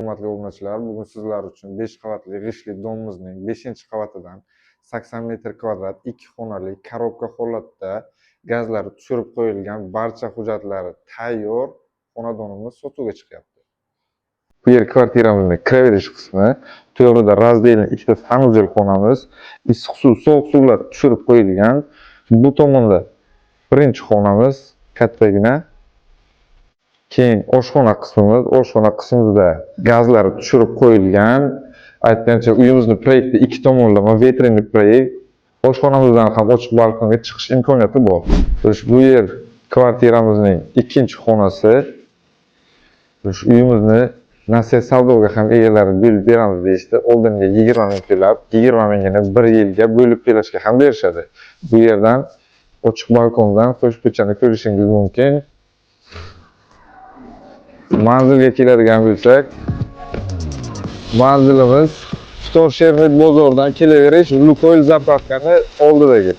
Hurmatli obunachilar, bugun sizlar uchun 5 qavatli g'ishtli domimizning 5-qavatidan 80 metr kvadrat 2 xonali korobka holatda gazlari tushirib qo'yilgan barcha hujjatlari tayyor xonadonimiz sotuvga chiqyapti. Bu yer kvartiramizning kiraverish qismi. To'g'rida razdelni ikkita sanuzel xonamiz, issiq suv, sovuq suvlar tushirib qo'yilgan. Bu tomonda birinchi xonamiz kattagina. Keyin oshxona qismimiz, oshxona qismida gazlari tushirib qo'yilgan. Aytgancha uyimizni proyekti ikki tomonlama vetrinli proyekt. Oshxonamizdan ham ochiq balkonga chiqish imkoniyati bor. Bu yer kvartiramizning ikkinchi xonasi. Uyimizni nasiya savdoga ham egalari bo'lib beramiz deyishdi. Oldinga 20 ming to'lab, 20 mingini 1 yilga bo'lib to'lashga ham berishadi. Bu yerdan ochiq balkondan qo'shko'chani ko'rishingiz mumkin. Manzilga keladigan bo'lsak, manzilimiz Fitorshermet bozoridan kelaverish Lukoil zapravkani oldidagi.